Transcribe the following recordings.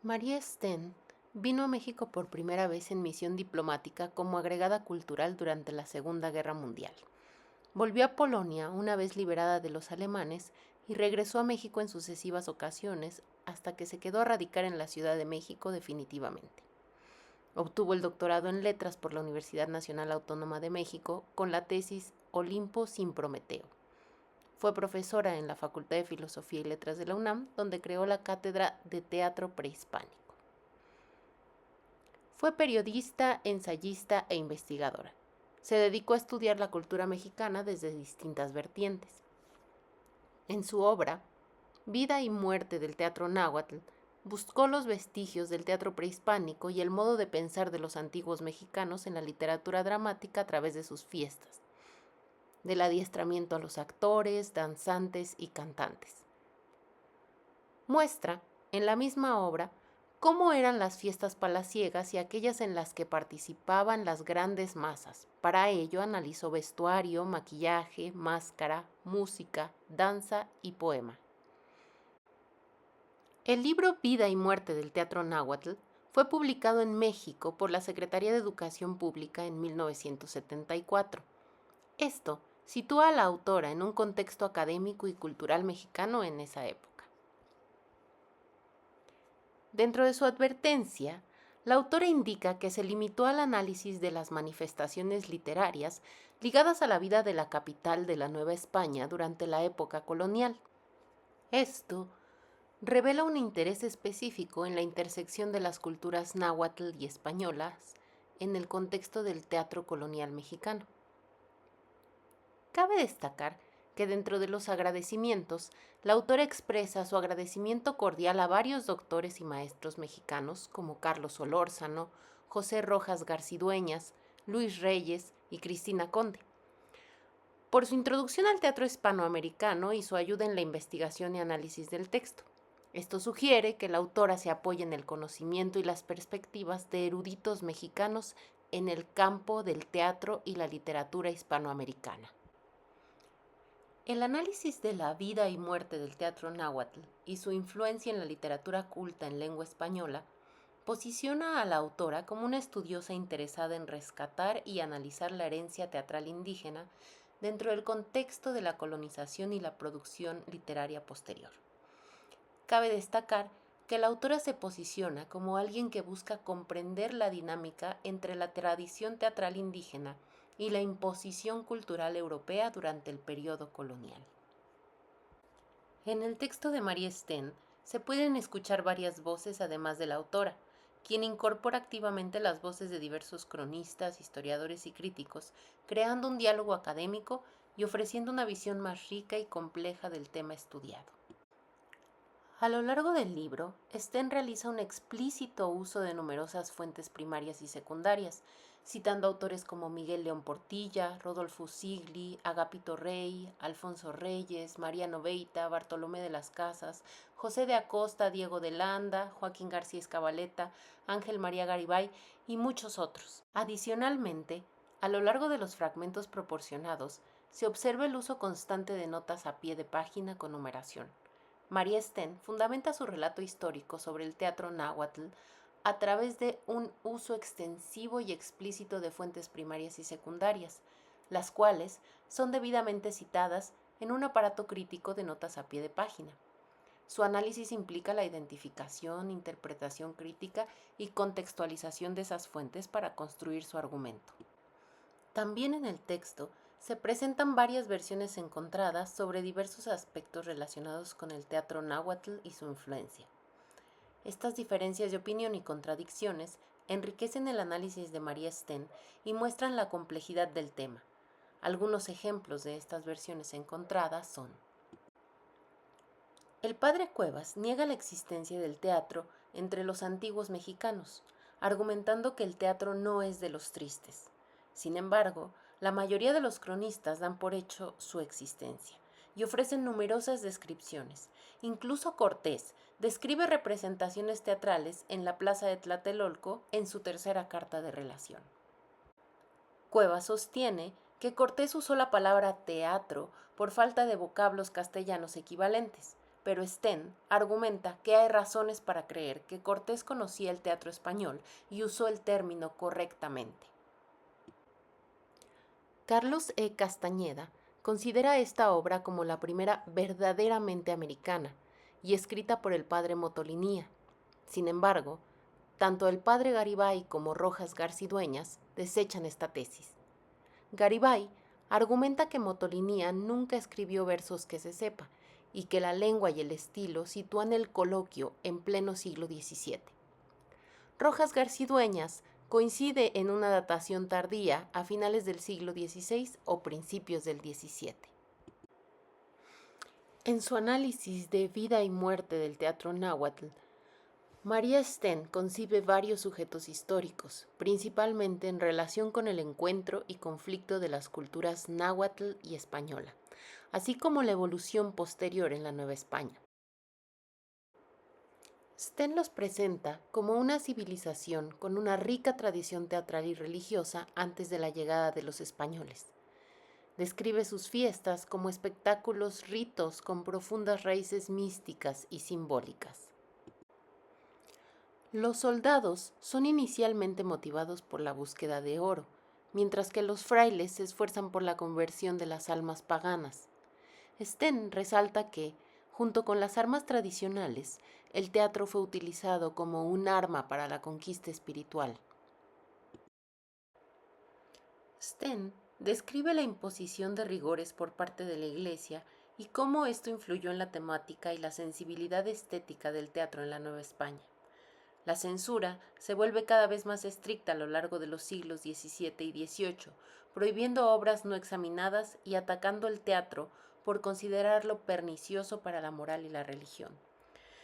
María Sten vino a México por primera vez en misión diplomática como agregada cultural durante la Segunda Guerra Mundial. Volvió a Polonia una vez liberada de los alemanes y regresó a México en sucesivas ocasiones hasta que se quedó a radicar en la Ciudad de México definitivamente. Obtuvo el doctorado en Letras por la Universidad Nacional Autónoma de México con la tesis Olimpo sin Prometeo. Fue profesora en la Facultad de Filosofía y Letras de la UNAM, donde creó la Cátedra de Teatro Prehispánico. Fue periodista, ensayista e investigadora. Se dedicó a estudiar la cultura mexicana desde distintas vertientes. En su obra, Vida y muerte del teatro náhuatl, buscó los vestigios del teatro prehispánico y el modo de pensar de los antiguos mexicanos en la literatura dramática a través de sus fiestas, del adiestramiento a los actores, danzantes y cantantes. Muestra, en la misma obra, cómo eran las fiestas palaciegas y aquellas en las que participaban las grandes masas. Para ello analizó vestuario, maquillaje, máscara, música, danza y poema. El libro Vida y muerte del teatro náhuatl fue publicado en México por la Secretaría de Educación Pública en 1974. Esto sitúa a la autora en un contexto académico y cultural mexicano en esa época. Dentro de su advertencia, la autora indica que se limitó al análisis de las manifestaciones literarias ligadas a la vida de la capital de la Nueva España durante la época colonial. Esto revela un interés específico en la intersección de las culturas náhuatl y españolas en el contexto del teatro colonial mexicano. Cabe destacar que dentro de los agradecimientos, la autora expresa su agradecimiento cordial a varios doctores y maestros mexicanos como Carlos Solórzano, José Rojas Garcidueñas, Luis Reyes y Cristina Conde, por su introducción al teatro hispanoamericano y su ayuda en la investigación y análisis del texto. Esto sugiere que la autora se apoya en el conocimiento y las perspectivas de eruditos mexicanos en el campo del teatro y la literatura hispanoamericana. El análisis de la vida y muerte del teatro náhuatl y su influencia en la literatura culta en lengua española posiciona a la autora como una estudiosa interesada en rescatar y analizar la herencia teatral indígena dentro del contexto de la colonización y la producción literaria posterior. Cabe destacar que la autora se posiciona como alguien que busca comprender la dinámica entre la tradición teatral indígena y la imposición cultural europea durante el periodo colonial. En el texto de María Sten se pueden escuchar varias voces además de la autora, quien incorpora activamente las voces de diversos cronistas, historiadores y críticos, creando un diálogo académico y ofreciendo una visión más rica y compleja del tema estudiado. A lo largo del libro, Sten realiza un explícito uso de numerosas fuentes primarias y secundarias, citando autores como Miguel León Portilla, Rodolfo Sigli, Agapito Rey, Alfonso Reyes, Mariano Beita, Bartolomé de las Casas, José de Acosta, Diego de Landa, Joaquín García Escabaleta, Ángel María Garibay y muchos otros. Adicionalmente, a lo largo de los fragmentos proporcionados, se observa el uso constante de notas a pie de página con numeración. María Sten fundamenta su relato histórico sobre el teatro náhuatl a través de un uso extensivo y explícito de fuentes primarias y secundarias, las cuales son debidamente citadas en un aparato crítico de notas a pie de página. Su análisis implica la identificación, interpretación crítica y contextualización de esas fuentes para construir su argumento. También en el texto se presentan varias versiones encontradas sobre diversos aspectos relacionados con el teatro náhuatl y su influencia. Estas diferencias de opinión y contradicciones enriquecen el análisis de María Sten y muestran la complejidad del tema. Algunos ejemplos de estas versiones encontradas son: el padre Cuevas niega la existencia del teatro entre los antiguos mexicanos, argumentando que el teatro no es de los tristes. Sin embargo, la mayoría de los cronistas dan por hecho su existencia y ofrecen numerosas descripciones. Incluso Cortés describe representaciones teatrales en la plaza de Tlatelolco en su tercera carta de relación. Cuevas sostiene que Cortés usó la palabra teatro por falta de vocablos castellanos equivalentes, pero Sten argumenta que hay razones para creer que Cortés conocía el teatro español y usó el término correctamente. Carlos E. Castañeda considera esta obra como la primera verdaderamente americana y escrita por el padre Motolinía. Sin embargo, tanto el padre Garibay como Rojas Garcidueñas desechan esta tesis. Garibay argumenta que Motolinía nunca escribió versos que se sepa y que la lengua y el estilo sitúan el coloquio en pleno siglo XVII. Rojas Garcidueñas coincide en una datación tardía a finales del siglo XVI o principios del XVII. En su análisis de vida y muerte del teatro náhuatl, María Sten concibe varios sujetos históricos, principalmente en relación con el encuentro y conflicto de las culturas náhuatl y española, así como la evolución posterior en la Nueva España. Sten los presenta como una civilización con una rica tradición teatral y religiosa antes de la llegada de los españoles. Describe sus fiestas como espectáculos ritos con profundas raíces místicas y simbólicas. Los soldados son inicialmente motivados por la búsqueda de oro, mientras que los frailes se esfuerzan por la conversión de las almas paganas. Sten resalta que, junto con las armas tradicionales, el teatro fue utilizado como un arma para la conquista espiritual. Sten describe la imposición de rigores por parte de la Iglesia y cómo esto influyó en la temática y la sensibilidad estética del teatro en la Nueva España. La censura se vuelve cada vez más estricta a lo largo de los siglos XVII y XVIII, prohibiendo obras no examinadas y atacando el teatro por considerarlo pernicioso para la moral y la religión.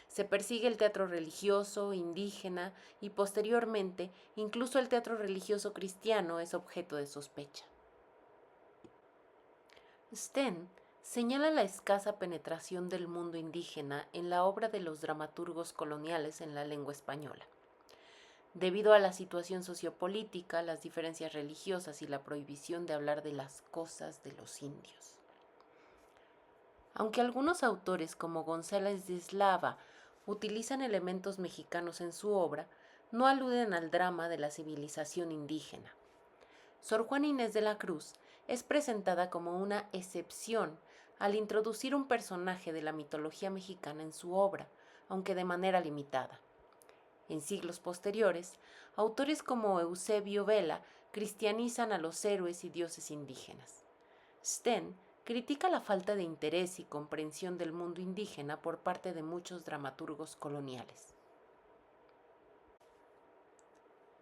Se persigue el teatro religioso, indígena y posteriormente incluso el teatro religioso cristiano es objeto de sospecha. Sten señala la escasa penetración del mundo indígena en la obra de los dramaturgos coloniales en la lengua española. Debido a la situación sociopolítica, las diferencias religiosas y la prohibición de hablar de las cosas de los indios. Aunque algunos autores como González de Eslava utilizan elementos mexicanos en su obra, no aluden al drama de la civilización indígena. Sor Juana Inés de la Cruz es presentada como una excepción al introducir un personaje de la mitología mexicana en su obra, aunque de manera limitada. En siglos posteriores, autores como Eusebio Vela cristianizan a los héroes y dioses indígenas. Sten critica la falta de interés y comprensión del mundo indígena por parte de muchos dramaturgos coloniales.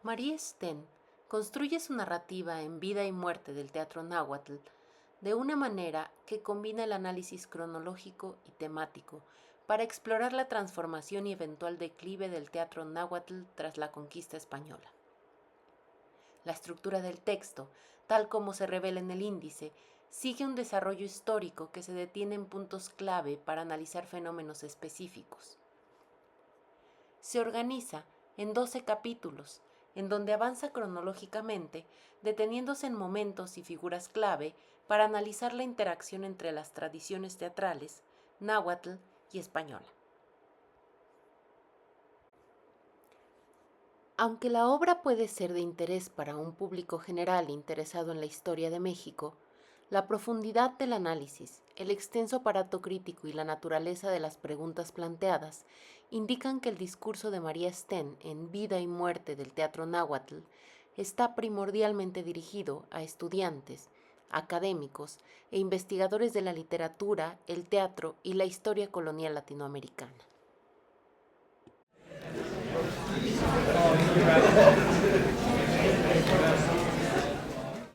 María Sten construye su narrativa en Vida y muerte del teatro náhuatl de una manera que combina el análisis cronológico y temático para explorar la transformación y eventual declive del teatro náhuatl tras la conquista española. La estructura del texto, tal como se revela en el índice, sigue un desarrollo histórico que se detiene en puntos clave para analizar fenómenos específicos. Se organiza en 12 capítulos, en donde avanza cronológicamente, deteniéndose en momentos y figuras clave para analizar la interacción entre las tradiciones teatrales, náhuatl y española. Aunque la obra puede ser de interés para un público general interesado en la historia de México, la profundidad del análisis, el extenso aparato crítico y la naturaleza de las preguntas planteadas indican que el discurso de María Sten en Vida y muerte del teatro náhuatl está primordialmente dirigido a estudiantes, académicos e investigadores de la literatura, el teatro y la historia colonial latinoamericana.